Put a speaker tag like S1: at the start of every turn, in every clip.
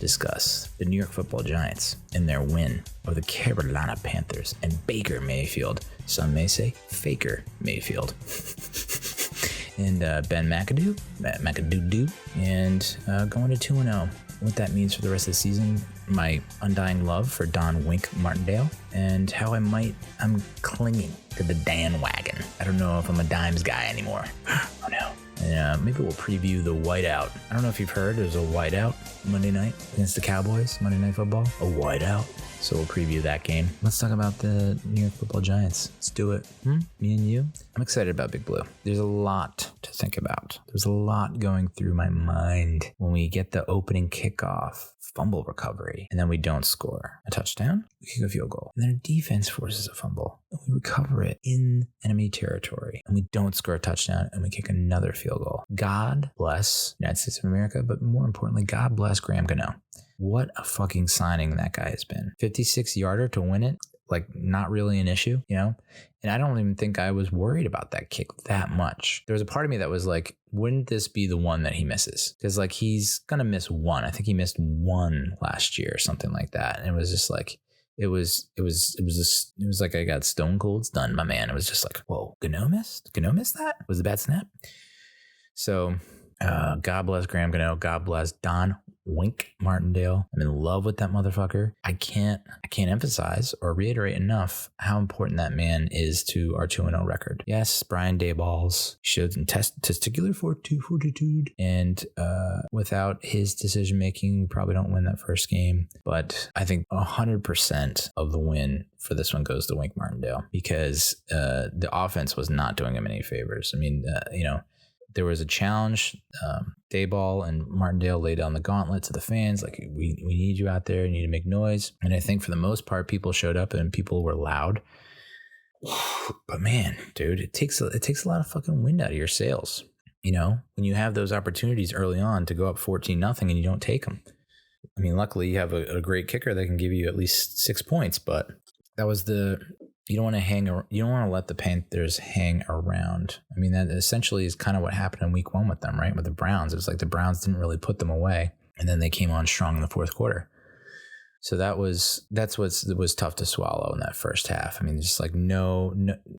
S1: discuss the New York Football Giants and their win over the Carolina Panthers and Baker Mayfield. Some may say Faker Mayfield. And Ben McAdoo-doo's, and going to 2-0. What that means for the rest of the season, my undying love for Don Wink Martindale, and how I'm clinging to the Dan wagon. I don't know if I'm a dimes guy anymore. Oh no. And maybe we'll preview the whiteout. I don't know if you've heard, there's a whiteout Monday night against the Cowboys, Monday Night Football. A whiteout. So we'll preview that game. Let's talk about the New York Football Giants. Let's do it. Me and you. I'm excited about Big Blue. There's a lot to think about. There's a lot going through my mind when we get the opening kickoff, fumble recovery, and then we don't score a touchdown. We kick a field goal. And then our defense forces a fumble. And we recover it in enemy territory. And we don't score a touchdown, and we kick another field goal. God bless the United States of America, but more importantly, God bless Graham Gano. What a fucking signing that guy has been. 56-yarder to win it, like not really an issue, you know? And I don't even think I was worried about that kick that much. There was a part of me that was like, wouldn't this be the one that he misses? Because like he's going to miss one. I think he missed one last year or something like that. And it was just like, it was like I got stone cold stunned, my man. It was just like, whoa, Gano missed? Gano missed that? Was a bad snap? So God bless Graham Gano. God bless Don Wink Martindale. I'm in love with that motherfucker. I can't emphasize or reiterate enough how important that man is to our 2-0 record. Yes, Brian Daboll's showed testicular fortitude, and without his decision making, we probably don't win that first game. But I think 100% of the win for this one goes to Wink Martindale, because the offense was not doing him any favors. I mean, there was a challenge. Daboll and Martindale laid down the gauntlet to the fans. Like, we need you out there. You need to make noise. And I think for the most part, people showed up and people were loud. But man, dude, it takes a lot of fucking wind out of your sails. You know, when you have those opportunities early on to go up 14-0 and you don't take them. I mean, luckily you have a great kicker that can give you at least 6 points, but that was you don't want to let the Panthers hang around. I mean, that essentially is kind of what happened in week 1 with them, right? With the Browns. It was like the Browns didn't really put them away, and then they came on strong in the fourth quarter. So that's what was tough to swallow in that first half. I mean, just like no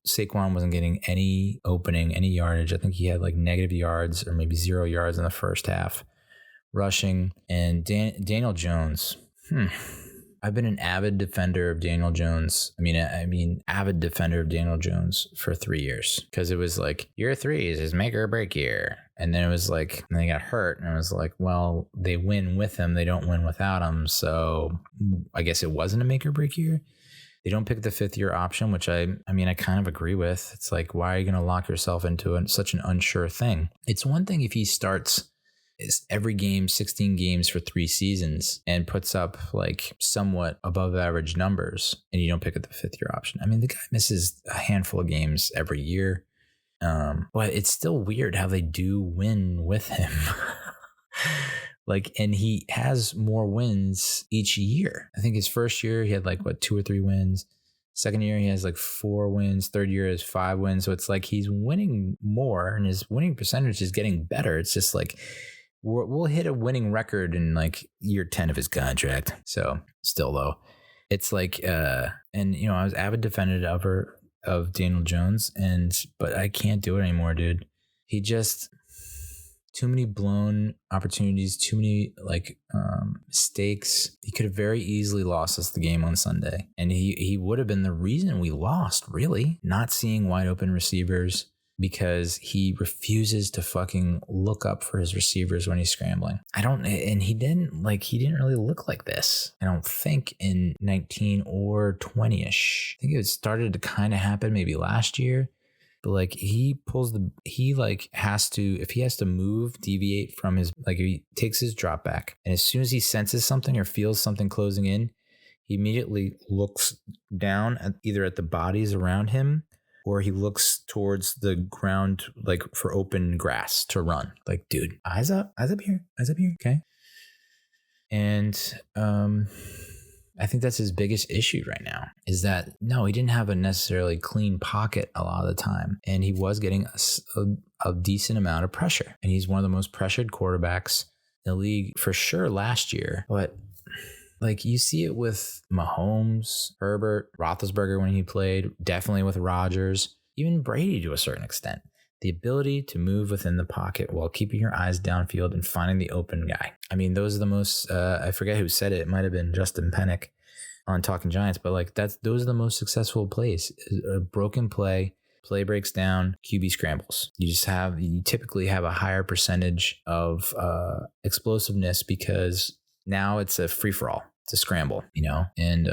S1: Saquon wasn't getting any opening, any yardage. I think he had like negative yards or maybe 0 yards in the first half rushing. And Daniel Jones, I've been an avid defender of Daniel Jones. I mean, avid defender of Daniel Jones for 3 years, because it was like year 3 is his make or break year. And then it was like, and they got hurt, and I was like, well, they win with him. They don't win without him. So I guess it wasn't a make or break year. They don't pick the 5th-year option, which I kind of agree with. It's like, why are you going to lock yourself into such an unsure thing? It's one thing if he starts every game, 16 games for 3 seasons, and puts up like somewhat above average numbers, and you don't pick up the 5th-year option. I mean, the guy misses a handful of games every year. But it's still weird how they do win with him. Like, and he has more wins each year. I think his first year he had like 2 or 3 wins. Second year he has like 4 wins. Third year is 5 wins. So it's like he's winning more, and his winning percentage is getting better. It's just like we'll hit a winning record in like year 10 of his contract. So still though, it's like, and I was avid defender of Daniel Jones, but I can't do it anymore, dude. He just, too many blown opportunities, too many mistakes. He could have very easily lost us the game on Sunday, and he would have been the reason we lost, really. Not seeing wide open receivers, because he refuses to fucking look up for his receivers when he's scrambling. He didn't really look like this, I don't think, in 19 or 20-ish. I think it started to kind of happen maybe last year, but like if he has to move, deviate from his, like he takes his drop back, and as soon as he senses something or feels something closing in, he immediately looks down either at the bodies around him, or he looks towards the ground, like for open grass to run. Like, dude, eyes up here. Okay. And I think that's his biggest issue right now, is that he didn't have a necessarily clean pocket a lot of the time. And he was getting a decent amount of pressure. And he's one of the most pressured quarterbacks in the league for sure last year, but like you see it with Mahomes, Herbert, Roethlisberger when he played, definitely with Rodgers, even Brady to a certain extent. The ability to move within the pocket while keeping your eyes downfield and finding the open guy. I mean, those are the most, I forget who said it. It might have been Justin Pennick on Talking Giants, but like those are the most successful plays. A broken play breaks down, QB scrambles. You typically have a higher percentage of explosiveness because now it's a free for all. It's a scramble, and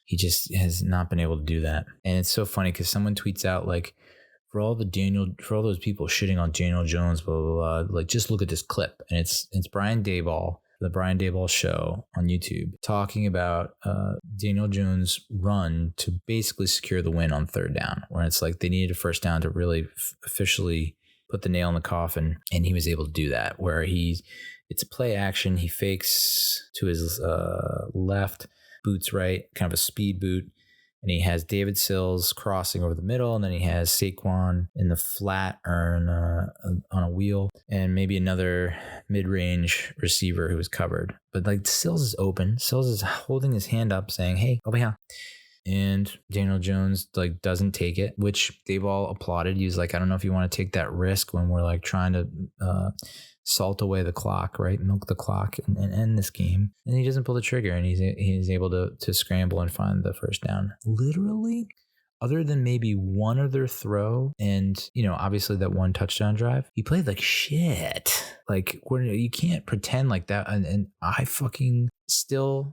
S1: he just has not been able to do that. And it's so funny because someone tweets out like, for all those people shitting on Daniel Jones, blah, blah, blah, like just look at this clip. And it's Brian Daboll, the Brian Daboll show on YouTube, talking about Daniel Jones' run to basically secure the win on third down, where it's like they needed a first down to really officially put the nail in the coffin. And he was able to do that, where it's a play action. He fakes to his left, boots right, kind of a speed boot. And he has David Sills crossing over the middle, and then he has Saquon in the flat or on a wheel, and maybe another mid-range receiver who is covered. But like Sills is open. Sills is holding his hand up saying, hey, over here. And Daniel Jones like doesn't take it, which they've all applauded. He was like, I don't know if you want to take that risk when we're like trying to salt away the clock, right? Milk the clock and end this game. And he doesn't pull the trigger, and he's able to scramble and find the first down. Literally, other than maybe one other throw and, obviously that one touchdown drive, he played like shit. Like, you can't pretend like that. And I fucking still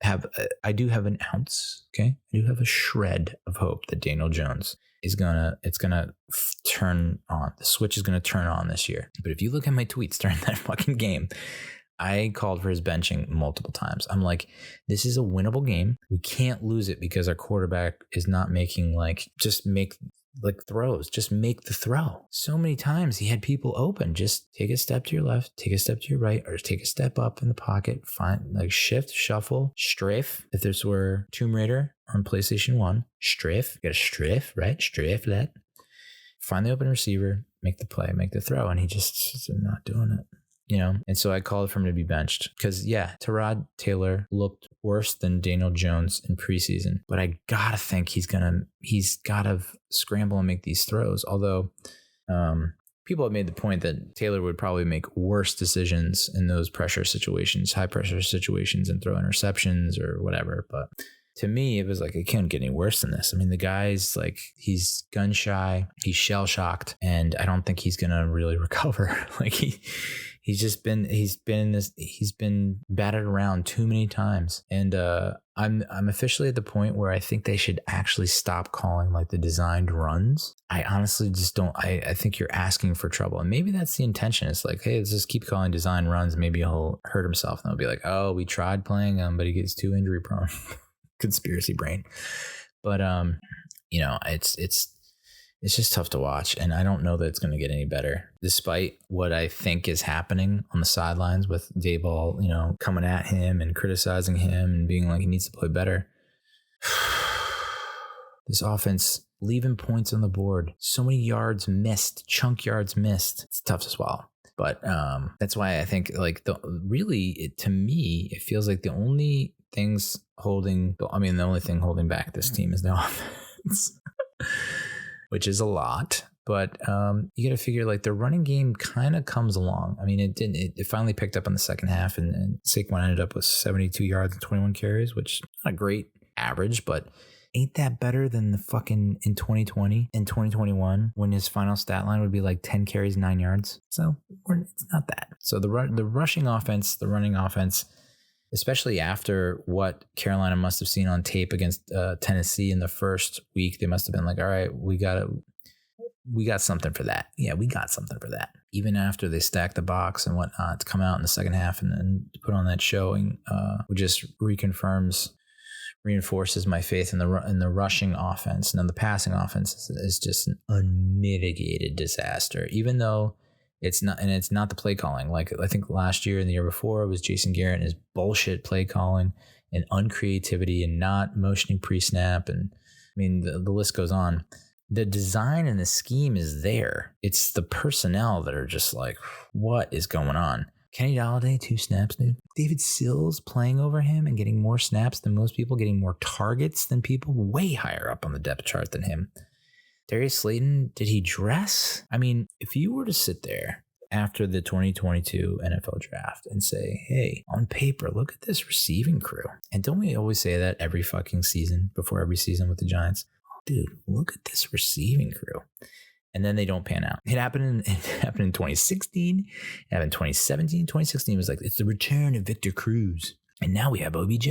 S1: I do have an ounce, okay? I do have a shred of hope that Daniel Jones it's gonna turn on. The switch is gonna turn on this year. But if you look at my tweets during that fucking game, I called for his benching multiple times. I'm like, this is a winnable game. We can't lose it because our quarterback is not making throws. Just make the throw. So many times he had people open. Just take a step to your left, take a step to your right, or take a step up in the pocket. Find like shift, shuffle, strafe. If this were Tomb Raider on PlayStation 1, strafe. You got a strafe, right? Strafe that. Find the open receiver, make the play, make the throw. And he just not doing it. And so I called for him to be benched because, Tyrod Taylor looked worse than Daniel Jones in preseason. But I gotta think he's gotta scramble and make these throws. Although people have made the point that Taylor would probably make worse decisions in those pressure situations, high pressure situations, and throw interceptions or whatever. But to me, it was like, it can't get any worse than this. I mean, the guy's like, he's gun shy, he's shell shocked, and I don't think he's gonna really recover. Like he's been battered around too many times. And I'm officially at the point where I think they should actually stop calling like the designed runs. I honestly just don't. I think you're asking for trouble. And maybe that's the intention. It's like, hey, let's just keep calling design runs. Maybe he'll hurt himself. And they'll be like, oh, we tried playing him, but he gets too injury prone. Conspiracy brain. But it's just tough to watch, and I don't know that it's going to get any better, despite what I think is happening on the sidelines with Daboll, coming at him and criticizing him and being like he needs to play better. This offense leaving points on the board, so many yards missed, chunk yards missed. It's tough to swallow. But that's why I think like to me, it feels like the only thing holding back this team is the offense. Which is a lot, but you got to figure like the running game kind of comes along. I mean, it finally picked up in the second half, and Saquon ended up with 72 yards and 21 carries, which is not a great average, but ain't that better than the fucking in 2020 and 2021 when his final stat line would be like 10 carries, 9 yards. So it's not that. So the rushing offense, the running offense, especially after what Carolina must have seen on tape against Tennessee in the first week, they must have been like, all right, we got something for that. Yeah, we got something for that. Even after they stacked the box and whatnot to come out in the second half and put on that showing, which just reinforces my faith in the rushing offense. And then the passing offense is just an unmitigated disaster, even though it's not the play calling. Like I think last year and the year before, it was Jason Garrett and his bullshit play calling and uncreativity and not motioning pre-snap. And I mean, the list goes on. The design and the scheme is there. It's the personnel that are just like, what is going on? Kenny Golladay, 2 snaps, dude. David Sills playing over him and getting more snaps than most people, getting more targets than people, way higher up on the depth chart than him. Darius Slayton, did he dress? I mean, if you were to sit there after the 2022 NFL draft and say, hey, on paper, look at this receiving crew. And don't we always say that every fucking season, before every season with the Giants? Dude, look at this receiving crew. And then they don't pan out. It happened in 2016. It happened in 2017. 2016 was like, it's the return of Victor Cruz. And now we have OBJ.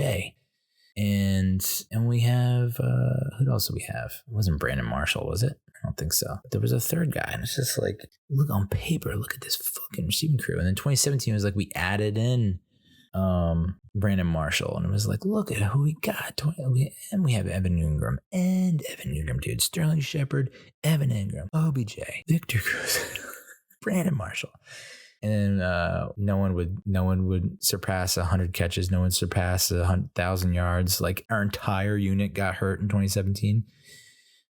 S1: And we have, who else do we have? It wasn't Brandon Marshall, was it? I don't think so. But there was a third guy. And it's just like, look on paper, look at this fucking receiving crew. And then 2017 was like, we added in Brandon Marshall, and it was like, look at who we got. And we have Evan Ingram, dude. Sterling Shepard, Evan Ingram, OBJ, Victor Cruz, Brandon Marshall. And no one would surpass 100 catches. No one surpassed 1,000 yards. Like, our entire unit got hurt in 2017.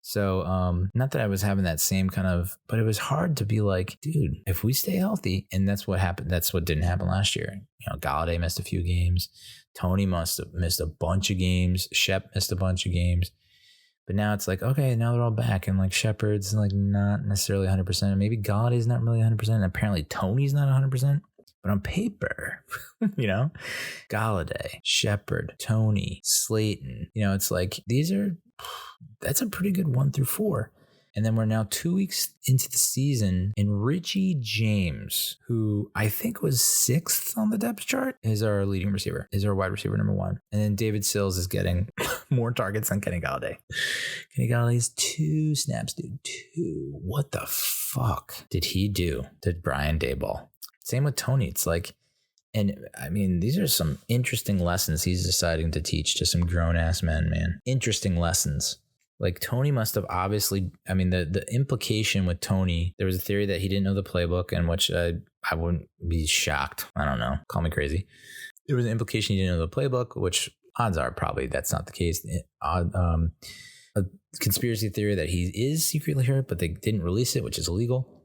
S1: So, not that I was having that same kind of, but it was hard to be like, dude, if we stay healthy, and that's what happened. That's what didn't happen last year. You know, Golladay missed a few games. Tony must have missed a bunch of games. Shep missed a bunch of games. But now it's like, okay, now they're all back. And like Shepard's like not necessarily 100%. Maybe Galladay's not really 100%. And apparently Tony's not 100%. But on paper, you know, Golladay, Shepard, Tony, Slayton, you know, it's like that's a pretty good 1 through 4. And then we're now 2 weeks into the season, and Richie James, who I think was 6th on the depth chart, is our leading receiver, is our wide receiver number 1. And then David Sills is getting more targets than Kenny Golladay. Kenny Galladay's 2 snaps, dude. 2. What the fuck did he do to Brian Daboll? Same with Tony. It's like, and I mean, these are some interesting lessons he's deciding to teach to some grown-ass men, man. Interesting lessons. Like, Tony must have obviously, I mean, the implication with Tony, there was a theory that he didn't know the playbook, and which I wouldn't be shocked. I don't know. Call me crazy. There was an implication he didn't know the playbook, which odds are probably that's not the case. A conspiracy theory that he is secretly hurt, but they didn't release it, which is illegal.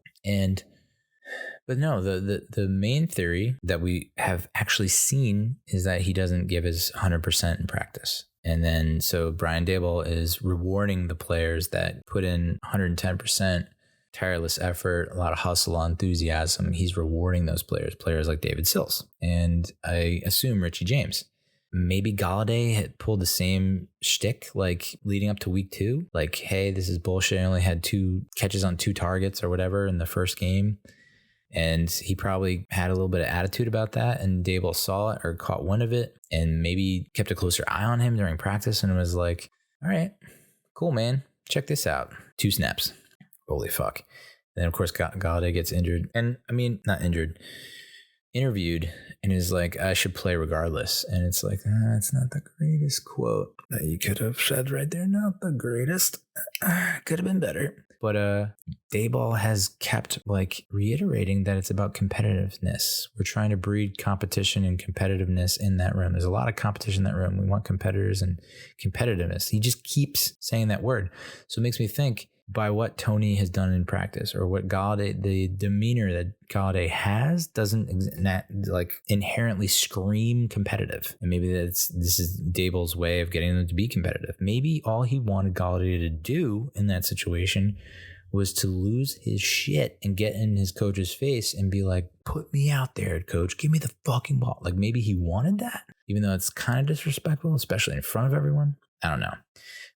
S1: But no, the main theory that we have actually seen is that he doesn't give his 100% in practice. And then so Brian Daboll is rewarding the players that put in 110%, tireless effort, a lot of hustle, enthusiasm. He's rewarding those players like David Sills. And I assume Richie James. Maybe Golladay had pulled the same shtick like leading up to week 2. Like, hey, this is bullshit. I only had 2 catches on 2 targets or whatever in the first game. And he probably had a little bit of attitude about that, and Daboll saw it or caught wind of it and maybe kept a closer eye on him during practice and was like, all right, cool, man. Check this out. 2 snaps. Holy fuck. And then, of course, Golladay gets injured. And, I mean, not injured. Interviewed, and is like, I should play regardless. And it's like, that's not the greatest quote that you could have said right there. Not the greatest. Could have been better. But Daboll has kept like reiterating that it's about competitiveness. We're trying to breed competition and competitiveness in that room. There's a lot of competition in that room. We want competitors and competitiveness. He just keeps saying that word. So it makes me think, by what Tony has done in practice, or what Golladay, the demeanor that Golladay has doesn't like inherently scream competitive. And maybe this is Daboll's way of getting them to be competitive. Maybe all he wanted Golladay to do in that situation was to lose his shit and get in his coach's face and be like, put me out there, coach, give me the fucking ball. Like, maybe he wanted that, even though it's kind of disrespectful, especially in front of everyone. I don't know.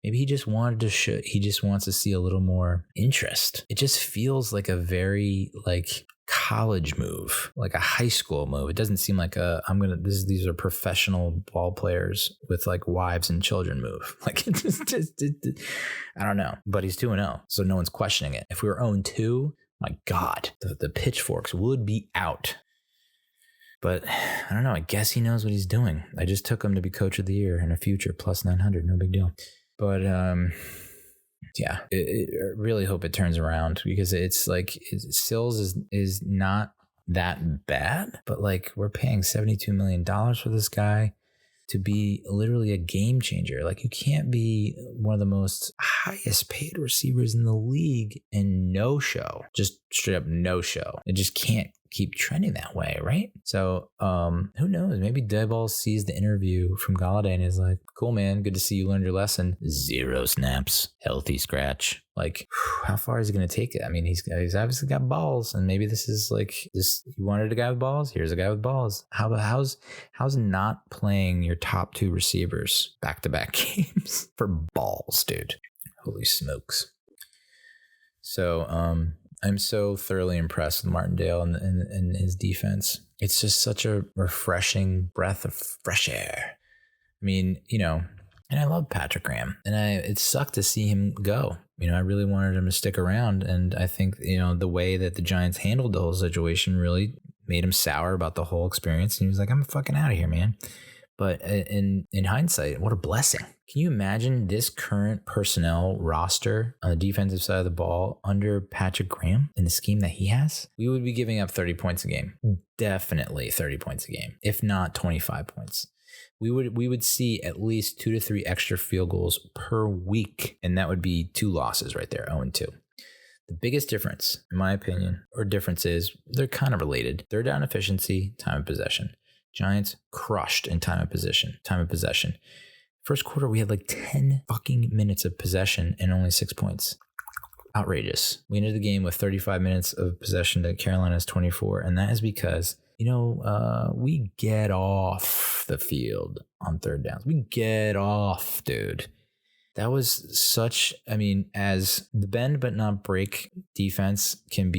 S1: Maybe he just wanted to he just wants to see a little more interest. It just feels like a very like college move, like a high school move. It doesn't seem like these are professional ball players with like wives and children move. Like, it just I don't know. But he's 2-0, so no one's questioning it. If we were 0-2, my God, the pitchforks would be out. But I don't know. I guess he knows what he's doing. I just took him to be coach of the year in a future plus 900. No big deal. But yeah, I really hope it turns around, because it's like Sills is not that bad, but like we're paying $72 million for this guy to be literally a game changer. Like, you can't be one of the most highest paid receivers in the league and no show, just straight up no show. It just can't keep trending that way, right? So who knows? Maybe Dayball sees the interview from Golladay and is like, cool, man, good to see you learned your lesson. 0 snaps, healthy scratch. Like, how far is he going to take it? I mean, he's obviously got balls, and maybe this is like, just, you wanted a guy with balls? Here's a guy with balls. How's not playing your top 2 receivers back-to-back games for balls, dude? Holy smokes. So, I'm so thoroughly impressed with Martindale and his defense. It's just such a refreshing breath of fresh air. I mean, and I love Patrick Graham, and it sucked to see him go. I really wanted him to stick around, and I think, the way that the Giants handled the whole situation really made him sour about the whole experience, and he was like, I'm fucking out of here, man. But in hindsight, what a blessing. Can you imagine this current personnel roster on the defensive side of the ball under Patrick Graham in the scheme that he has? We would be giving up 30 points a game. Definitely 30 points a game, if not 25 points. We would see at least 2 to 3 extra field goals per week, and that would be 2 losses right there, 0-2. The biggest difference, in my opinion, is they're kind of related. Third down efficiency, time of possession. Giants crushed in time of possession. First quarter, we had like 10 fucking minutes of possession and only 6 points. Outrageous. We ended the game with 35 minutes of possession to Carolina's 24, and that is because, we get off the field on third downs. We get off, dude. That was as the bend but not break defense can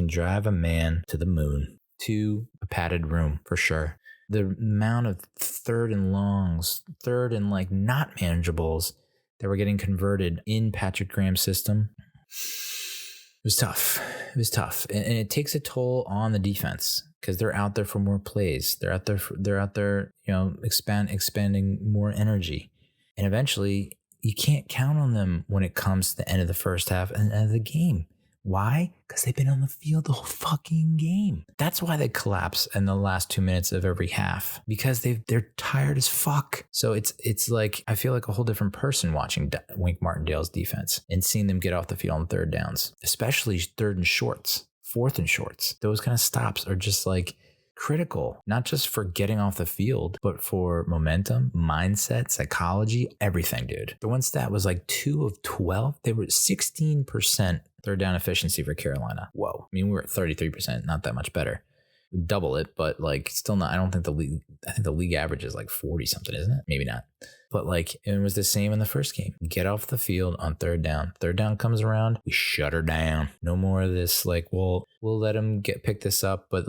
S1: drive a man to the moon, to a padded room for sure. The amount of third and longs, third and not manageables that were getting converted in Patrick Graham's system, it was tough. And it takes a toll on the defense because they're out there for more plays. They're out there, expanding more energy. And eventually you can't count on them when it comes to the end of the first half and end of the game. Why? Because they've been on the field the whole fucking game. That's why they collapse in the last 2 minutes of every half, because they're tired as fuck. So it's like, I feel like a whole different person watching Wink Martindale's defense and seeing them get off the field on third downs, especially third and shorts, fourth and shorts. Those kind of stops are just critical, not just for getting off the field, but for momentum, mindset, psychology, everything, dude. The one stat was 2 of 12. They were 16% third down efficiency for Carolina. Whoa. I mean, we were at 33%, not that much better. Double it, but still not. I think the league average is 40 something, isn't it? Maybe not. But it was the same in the first game. Get off the field on third down. Third down comes around, we shut her down. No more of this we'll let them pick this up, but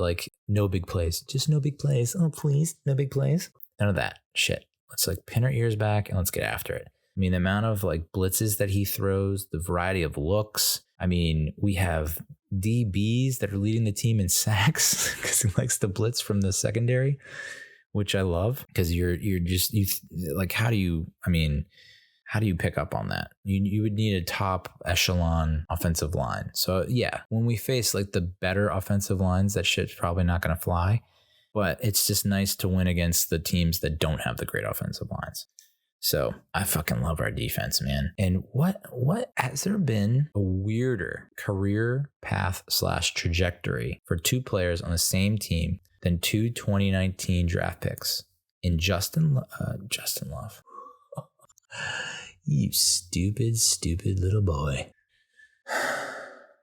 S1: no big plays. Just no big plays. Oh, please, no big plays. None of that shit. Let's pin our ears back and let's get after it. I mean, the amount of blitzes that he throws, the variety of looks. I mean, we have DBs that are leading the team in sacks because he likes to blitz from the secondary, which I love, because how do you pick up on that? You would need a top echelon offensive line. So yeah, when we face the better offensive lines, that shit's probably not going to fly, but it's just nice to win against the teams that don't have the great offensive lines. So I fucking love our defense, man. And what has there been a weirder career path / trajectory for 2 players on the same team than 2 2019 draft picks in Justin Love? You stupid little boy.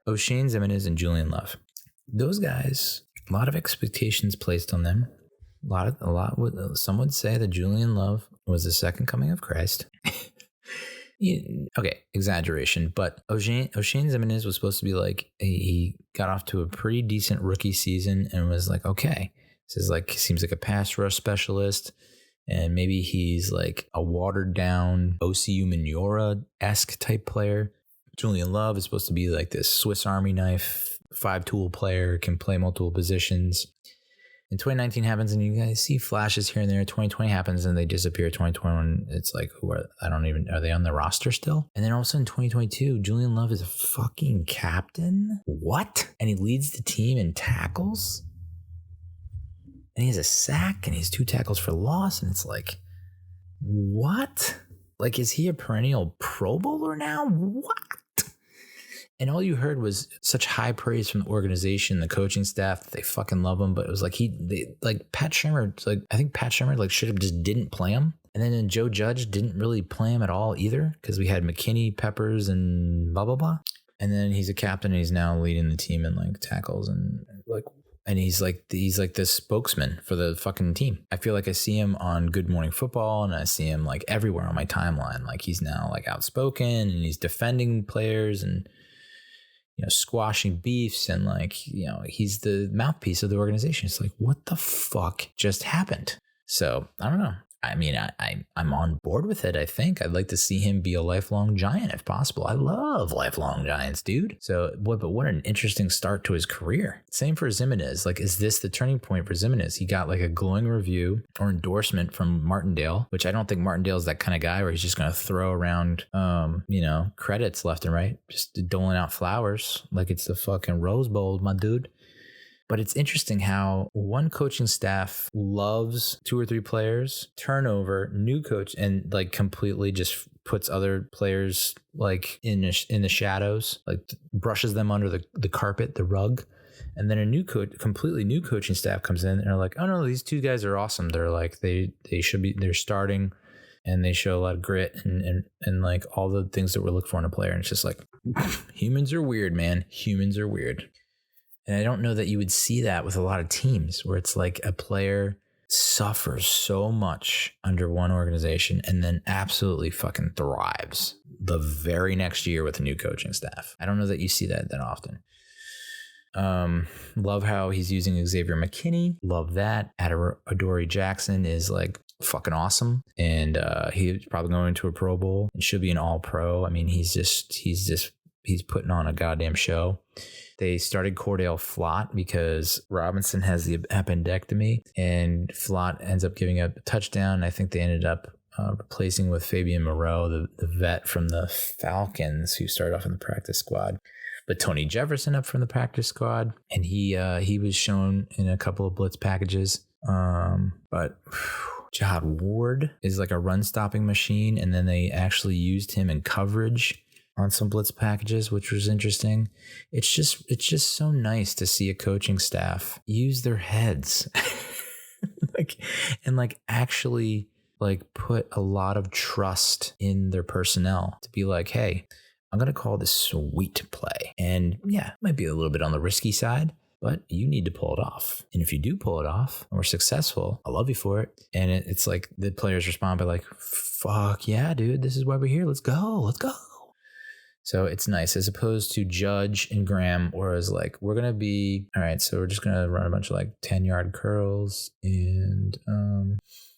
S1: O'Shane Ximines and Julian Love. Those guys, a lot of expectations placed on them. Some would say that Julian Love was the second coming of Christ. Okay, exaggeration, but O'Shane Ximines was supposed to be he got off to a pretty decent rookie season and was okay, this is seems like a pass rush specialist, and maybe he's a watered down OCU Minora-esque type player. Julian Love is supposed to be this Swiss Army knife, 5-tool player, can play multiple positions. And 2019 happens and you guys see flashes here and there. 2020 happens and they disappear. 2021, it's are they on the roster still? And then all of a sudden 2022, Julian Love is a fucking captain? What? And he leads the team in tackles? And he has a sack and he has 2 tackles for loss. And it's what? Is he a perennial Pro Bowler now? What? And all you heard was such high praise from the organization, the coaching staff. They fucking love him. But it was like Pat Shurmur, like I think Pat Shurmur like should have just didn't play him. And then Joe Judge didn't really play him at all either, because we had McKinney, Peppers, and blah, blah, blah. And then he's a captain and he's now leading the team in like tackles and like, and he's like the spokesman for the fucking team. I feel like I see him on Good Morning Football and I see him like everywhere on my timeline. Like he's now like outspoken and he's defending players and, you know, squashing beefs and like, you know, he's the mouthpiece of the organization. It's like, what the fuck just happened? So I don't know. I mean, I'm on board with it. I think I'd like to see him be a lifelong Giant if possible. I love lifelong Giants, dude. So what an interesting start to his career. Same for Zimenez. Like, is this the turning point for Zimenez? He got like a glowing review or endorsement from Martindale, which I don't think Martindale is that kind of guy where he's just going to throw around, you know, credits left and right, just doling out flowers like it's the fucking Rose Bowl, my dude. But it's interesting how one coaching staff loves 2 or 3 players, turnover, new coach, and like completely just puts other players like in the shadows, like brushes them under the carpet, the rug. And then a new coach, completely new coaching staff comes in and they're like, oh no, these 2 guys are awesome. They're like, they're starting and they show a lot of grit and like all the things that we're looking for in a player. And it's just like, humans are weird, man. Humans are weird. And I don't know that you would see that with a lot of teams where it's like a player suffers so much under one organization and then absolutely fucking thrives the very next year with a new coaching staff. I don't know that you see that often. Love how he's using Xavier McKinney. Love that. Adoree Jackson is like fucking awesome. And he's probably going to a Pro Bowl and should be an all-pro. I mean, he's putting on a goddamn show. They started Cordell Flott because Robinson has the appendectomy and Flott ends up giving up a touchdown. I think they ended up replacing with Fabian Moreau, the vet from the Falcons who started off in the practice squad. But Tony Jefferson up from the practice squad, and he was shown in a couple of blitz packages. But Jihad Ward is like a run-stopping machine, and then they actually used him in coverage on some blitz packages, which was interesting. It's just so nice to see a coaching staff use their heads and actually put a lot of trust in their personnel to be like, hey, I'm going to call this sweet play. And yeah, it might be a little bit on the risky side, but you need to pull it off. And if you do pull it off and we're successful, I love you for it. And it's like the players respond by like, fuck yeah, dude, this is why we're here. Let's go. So it's nice as opposed to Judge and Graham, whereas like we're going to be, all right, so we're just going to run a bunch of like 10-yard curls and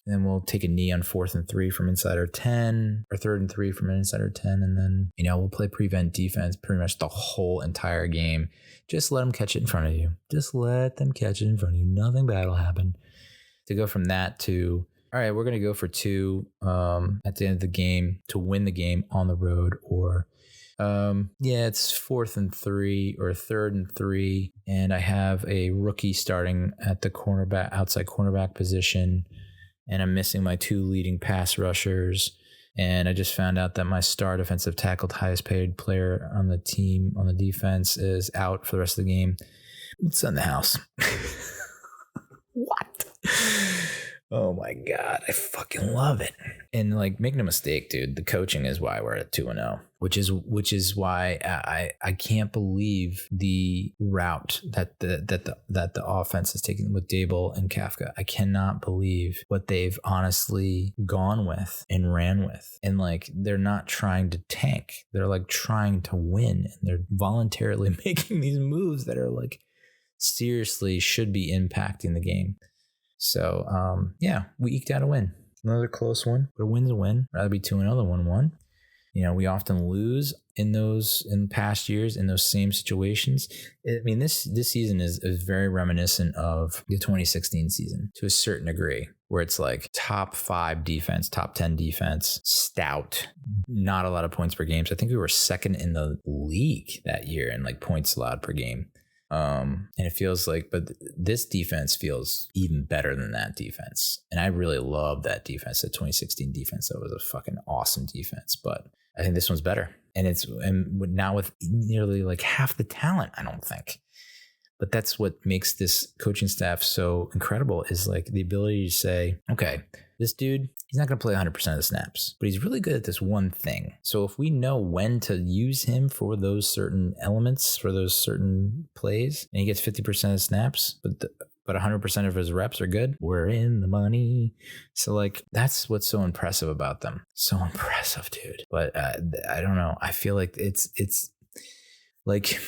S1: then we'll take a knee on 4th and 3 from inside our 10 or 3rd and 3 from inside our 10. And then, we'll play prevent defense pretty much the whole entire game. Just let them catch it in front of you. Nothing bad will happen. To go from that to, all right, we're going to go for 2 at the end of the game to win the game on the road, or it's 4th and 3 or 3rd and 3. And I have a rookie starting at the outside cornerback position. And I'm missing my 2 leading pass rushers. And I just found out that my star defensive tackle, highest paid player on the team, on the defense, is out for the rest of the game. What's in the house? What? Oh my God. I fucking love it. And make no mistake, dude, the coaching is why we're at 2-0, which is why I can't believe the route that the offense is taking with Dable and Kafka. I cannot believe what they've honestly gone with and ran with. And they're not trying to tank. They're trying to win. And they're voluntarily making these moves that are seriously should be impacting the game. So, we eked out a win. Another close one, but a win's a win. Rather be 2-0 than 1-1. We often lose in past years in those same situations. This season is very reminiscent of the 2016 season to a certain degree, where it's top 5 defense, top 10 defense, stout, not a lot of points per game. So I think we were 2nd in the league that year in points allowed per game. And it feels but this defense feels even better than that defense. And I really love that defense, that 2016 defense. That was a fucking awesome defense, but I think this one's better. and not with nearly like half the talent, I don't think. But that's what makes this coaching staff so incredible, is like the ability to say, okay, this dude, he's not going to play 100% of the snaps, but he's really good at this one thing. So if we know when to use him for those certain elements, for those certain plays, and he gets 50% of snaps, but 100% of his reps are good, we're in the money. So like, that's what's so impressive about them. So impressive, dude. But I don't know. I feel like it's like,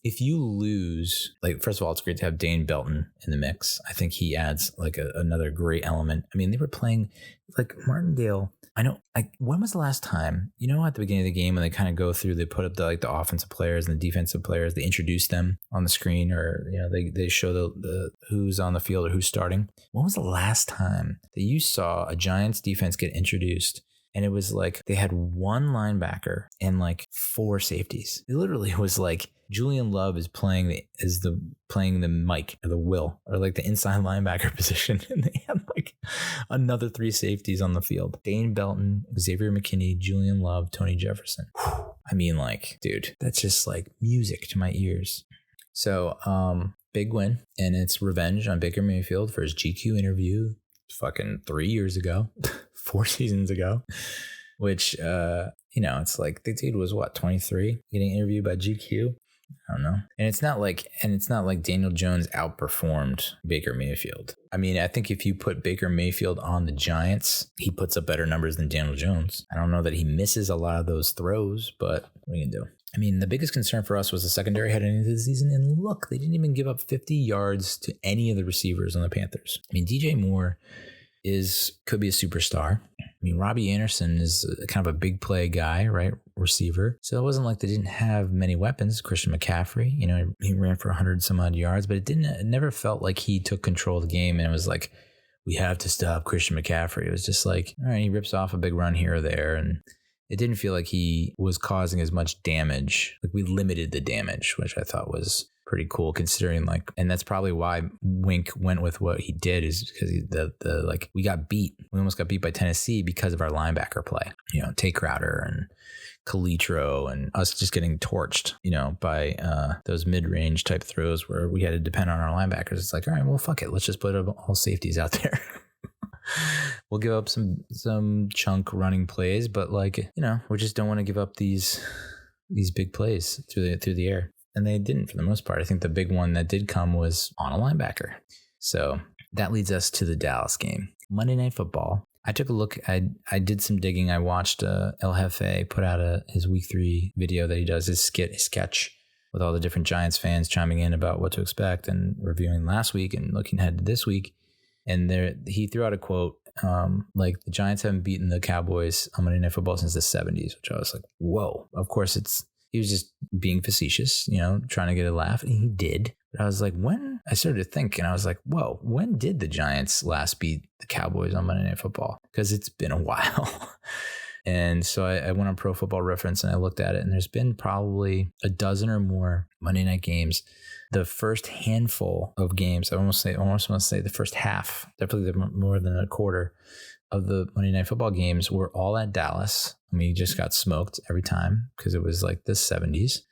S1: if you lose, like, first of all, it's great to have Dane Belton in the mix. I think he adds like another great element. I mean, they were playing like Martindale. I know, like, when was the last time, you know, at the beginning of the game when they kind of go through, they put up the offensive players and the defensive players, they introduce them on the screen, or, you know, they show the who's on the field or who's starting. When was the last time that you saw a Giants defense get introduced? And it was like they had one linebacker and like 4 safeties. It literally was like Julian Love is playing the Mike or the Will, or like the inside linebacker position, and they had like another 3 safeties on the field. Dane Belton, Xavier McKinney, Julian Love, Tony Jefferson. I mean, like, dude, that's just like music to my ears. So big win, and it's revenge on Baker Mayfield for his GQ interview fucking 3 years ago. 4 seasons ago, which, you know, it's like the dude was 23 getting interviewed by GQ. I don't know. And it's not like Daniel Jones outperformed Baker Mayfield. I mean, I think if you put Baker Mayfield on the Giants, he puts up better numbers than Daniel Jones. I don't know that he misses a lot of those throws, but what are you gonna do? I mean, the biggest concern for us was the secondary heading into the season. And look, they didn't even give up 50 yards to any of the receivers on the Panthers. I mean, DJ Moore could be a superstar. I mean, Robbie Anderson is kind of a big play guy, right? Receiver. So it wasn't like they didn't have many weapons. Christian McCaffrey, you know, he ran for 100 some odd yards, but it never felt like he took control of the game and it was like, we have to stop Christian McCaffrey. It was just like, all right, he rips off a big run here or there, and it didn't feel like he was causing as much damage. Like, we limited the damage, which I thought was pretty cool, considering, like, and that's probably why Wink went with what he did, is because we got beat. We almost got beat by Tennessee because of our linebacker play. You know, Tay Crowder and Calitro and us just getting torched, you know, by those mid-range type throws where we had to depend on our linebackers. It's like, all right, well, fuck it. Let's just put all safeties out there. We'll give up some chunk running plays, but, like, you know, we just don't want to give up these big plays through the air. And they didn't, for the most part. I think the big one that did come was on a linebacker. So that leads us to the Dallas game. Monday Night Football. I took a look. I did some digging. I watched El Jefe put out his week 3 video that he does, his sketch with all the different Giants fans chiming in about what to expect and reviewing last week and looking ahead to this week. And he threw out a quote, like, the Giants haven't beaten the Cowboys on Monday Night Football since the 70s, which I was like, whoa. Of course, he was just being facetious, you know, trying to get a laugh. And he did. But I was like, I started to think, and I was like, whoa, when did the Giants last beat the Cowboys on Monday Night Football? Because it's been a while. And so I went on Pro Football Reference and I looked at it, and there's been probably a dozen or more Monday night games. The first handful of games, I almost want to say the first half, definitely more than a quarter of the Monday Night Football games were all at Dallas. I mean, you just got smoked every time because it was like the 70s.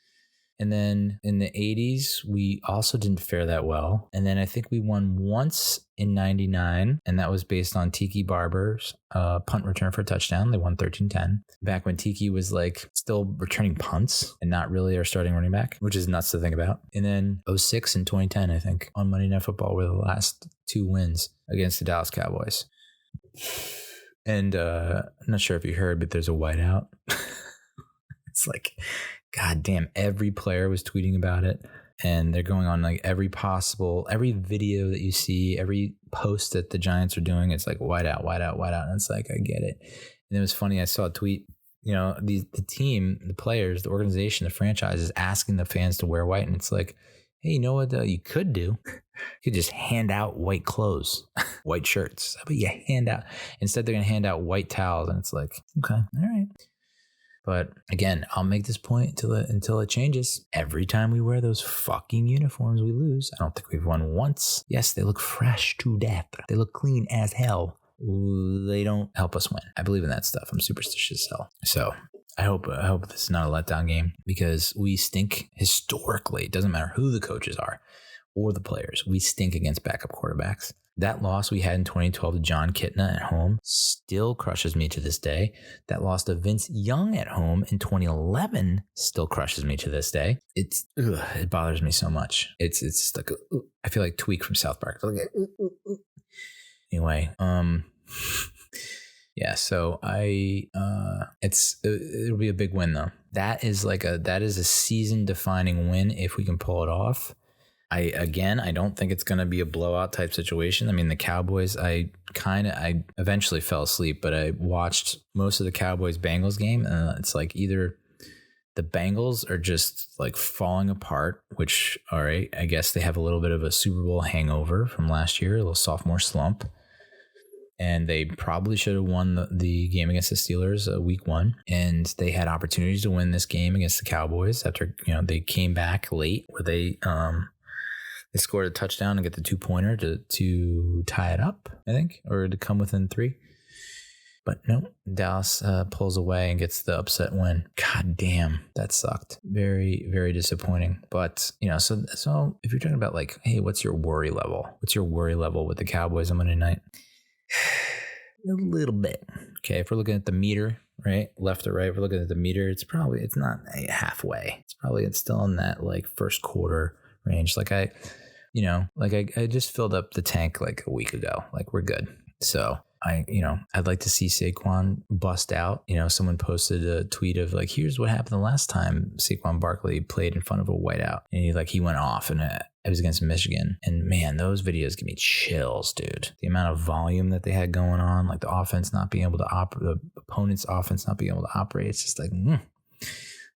S1: And then in the 80s, we also didn't fare that well. And then I think we won once in 99, and that was based on Tiki Barber's punt return for a touchdown. They won 13-10. Back when Tiki was like still returning punts and not really our starting running back, which is nuts to think about. And then 06 and 2010, I think, on Monday Night Football were the last 2 wins against the Dallas Cowboys. And I'm not sure if you heard, but there's a whiteout. It's like, God damn, every player was tweeting about it. And they're going on like every video that you see, every post that the Giants are doing, it's like whiteout. And it's like, I get it. And it was funny. I saw a tweet, you know, the team, the players, the organization, the franchise is asking the fans to wear white. And it's like, hey, you know what you could do? You could just hand out white clothes, white shirts. But you hand out, instead they're going to hand out white towels. And it's like, okay, all right. But again, I'll make this point until it changes. Every time we wear those fucking uniforms, we lose. I don't think we've won once. Yes, they look fresh to death. They look clean as hell. They don't help us win. I believe in that stuff. I'm superstitious as hell. So I hope this is not a letdown game because we stink historically. It doesn't matter who the coaches are or the players. We stink against backup quarterbacks. That loss we had in 2012 to John Kitna at home still crushes me to this day. That loss to Vince Young at home in 2011 still crushes me to this day. It bothers me so much. It's like I feel like Tweak from South Park. Anyway, yeah. So it'll be a big win though. That is a season defining win if we can pull it off. I don't think it's going to be a blowout type situation. I mean, the Cowboys, I eventually fell asleep, but I watched most of the Cowboys-Bengals game. It's like either the Bengals are just like falling apart, which, all right, I guess they have a little bit of a Super Bowl hangover from last year, a little sophomore slump. And they probably should have won the game against the Steelers week 1. And they had opportunities to win this game against the Cowboys after, they came back late where they scored a touchdown and get the 2-pointer to tie it up, I think, or to come within 3. But no, Dallas pulls away and gets the upset win. God damn, that sucked. Very, very disappointing. But, so if you're talking about like, hey, what's your worry level? What's your worry level with the Cowboys on Monday night? A little bit. Okay, if we're looking at the meter, right, left or right, if we're looking at the meter, it's not halfway. It's still in that like first quarter range. Like I just filled up the tank like a week ago. Like we're good. So I'd like to see Saquon bust out. Someone posted a tweet of like, here's what happened the last time Saquon Barkley played in front of a whiteout, and he went off, and it was against Michigan. And man, those videos give me chills, dude. The amount of volume that they had going on, like the offense not being able to operate, the opponent's offense not being able to operate. It's just like,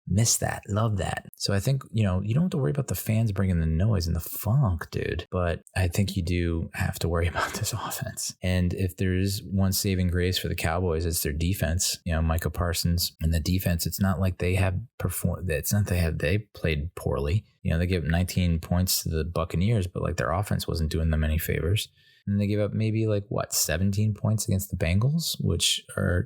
S1: miss that. Love that. So I think, you don't have to worry about the fans bringing the noise and the funk, dude. But I think you do have to worry about this offense. And if there is one saving grace for the Cowboys, it's their defense. Micah Parsons and the defense, it's not like they have performed. It's not they played poorly. They gave up 19 points to the Buccaneers, but like their offense wasn't doing them any favors. And they gave up maybe 17 points against the Bengals,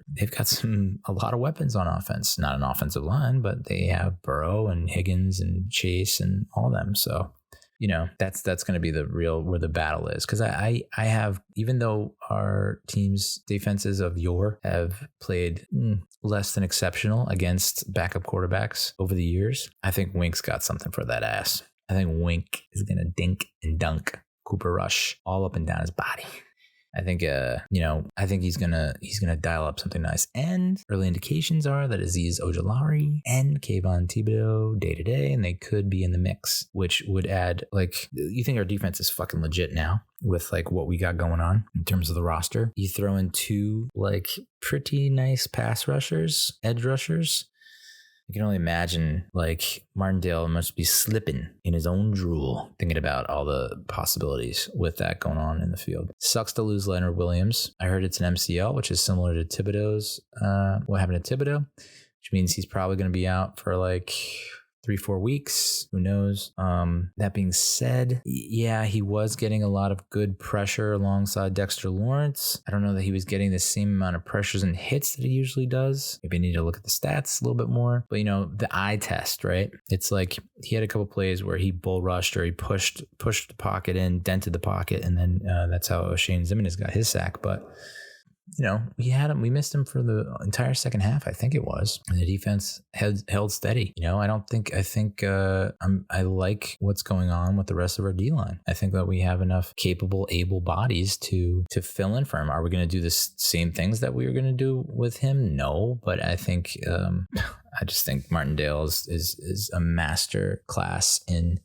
S1: they've got a lot of weapons on offense. Not an offensive line, but they have Burrow and Higgins and Chase and all them. So, that's going to be the real where the battle is. Because I have, even though our team's defenses of yore have played less than exceptional against backup quarterbacks over the years, I think Wink's got something for that ass. I think Wink is going to dink and dunk Cooper Rush all up and down his body. I think he's gonna dial up something nice. And early indications are that Azeez Ojulari and Kayvon Thibodeau day to day, and they could be in the mix, which would add you think our defense is fucking legit now with what we got going on in terms of the roster. You throw in 2 pretty nice pass rushers, edge rushers. I can only imagine Martindale must be slipping in his own drool thinking about all the possibilities with that going on in the field. Sucks to lose Leonard Williams. I heard it's an MCL, which is similar to Thibodeau's. What happened to Thibodeau, which means he's probably going to be out for 3-4 weeks. Who knows? That being said, yeah, he was getting a lot of good pressure alongside Dexter Lawrence. I don't know that he was getting the same amount of pressures and hits that he usually does. Maybe I need to look at the stats a little bit more. But the eye test, right? It's he had a couple plays where he bull rushed or he pushed the pocket in, dented the pocket, and then that's how O'Shane Ximines got his sack. But we missed him for the entire second half, I think it was. And the defense held steady. I like what's going on with the rest of our D-line. I think that we have enough capable, able bodies to fill in for him. Are we going to do the same things that we were going to do with him? No, but I think, I just think Martindale is a master class in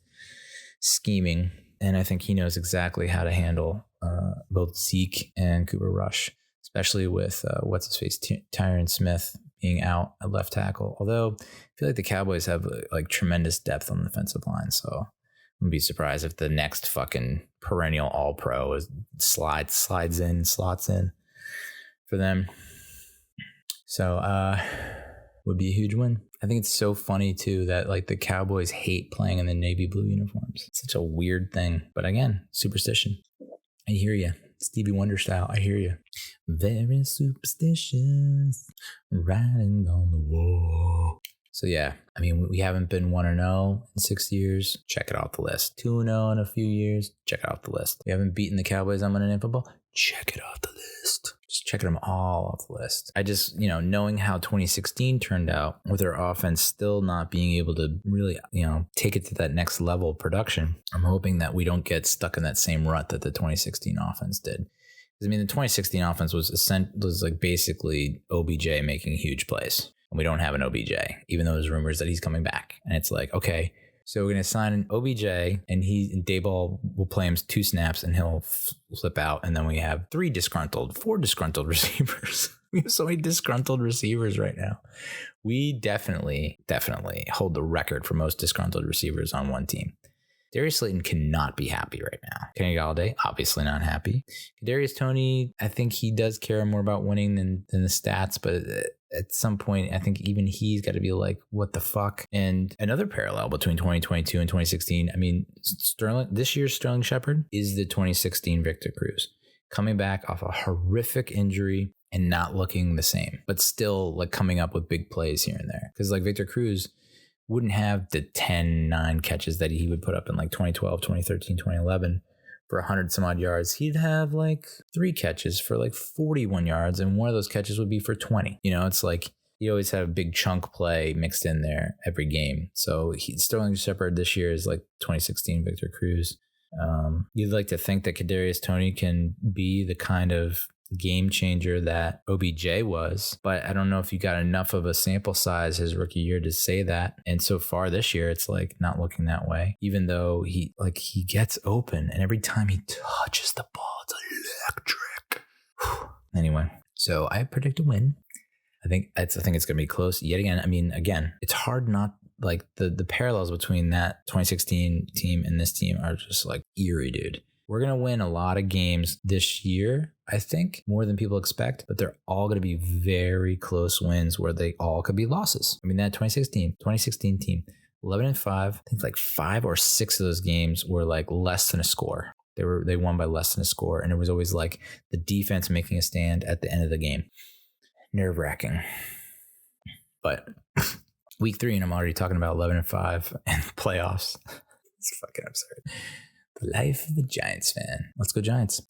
S1: scheming. And I think he knows exactly how to handle both Zeke and Cooper Rush, especially with Tyron Smith being out at left tackle. Although I feel like the Cowboys have tremendous depth on the defensive line, so I wouldn't be surprised if the next fucking perennial All-Pro slots in for them. So would be a huge win. I think it's so funny too that the Cowboys hate playing in the navy blue uniforms. It's such a weird thing, but again, superstition. I hear you. Stevie Wonder style. I hear you. Very superstitious, riding on the wall. So yeah, I mean, we haven't been 1-0 in 6 years. Check it off the list. 2-0 in a few years. Check it off the list. We haven't beaten the Cowboys on Monday Night Football. Check it off the list. Just checking them all off the list. I just, knowing how 2016 turned out with our offense still not being able to really, take it to that next level of production, I'm hoping that we don't get stuck in that same rut that the 2016 offense did. Because, I mean, the 2016 offense was like basically OBJ making huge plays. And we don't have an OBJ, even though there's rumors that he's coming back. And it's like, okay, so we're going to sign an OBJ, and Dayball will play him 2 snaps, and he'll flip out. And then we have 4 disgruntled receivers. We have so many disgruntled receivers right now. We definitely hold the record for most disgruntled receivers on one team. Darius Slayton cannot be happy right now. Kenny Golladay, obviously not happy. Kadarius Toney, I think he does care more about winning than the stats, but at some point, I think even he's got to be like, what the fuck? And another parallel between 2022 and 2016, I mean, this year's Sterling Shepard is the 2016 Victor Cruz, coming back off a horrific injury and not looking the same, but still like coming up with big plays here and there. Because like Victor Cruz wouldn't have the 10-9 catches that he would put up in like 2012, 2013, 2011 for 100 some odd yards. He'd have like 3 catches for like 41 yards, and one of those catches would be for 20. It's like you always have a big chunk play mixed in there every game. So Sterling Shepard this year is like 2016 Victor Cruz. You'd like to think that Kadarius Toney can be the kind of game changer that OBJ was, but I don't know if you got enough of a sample size his rookie year to say that. And so far this year, it's like not looking that way, even though he gets open, and every time he touches the ball, it's electric. Anyway, so I predict a win. I think it's going to be close yet again. I mean, again, it's hard not like the parallels between that 2016 team and this team are just like eerie, dude. We're going to win a lot of games this year, I think, more than people expect, but they're all going to be very close wins where they all could be losses. I mean, that 2016 team, 11-5, I think like 5 or 6 of those games were like less than a score. They won by less than a score, and it was always like the defense making a stand at the end of the game. Nerve-wracking. But week 3, and I'm already talking about 11-5 and playoffs. It's fucking absurd. The life of a Giants fan. Let's go Giants.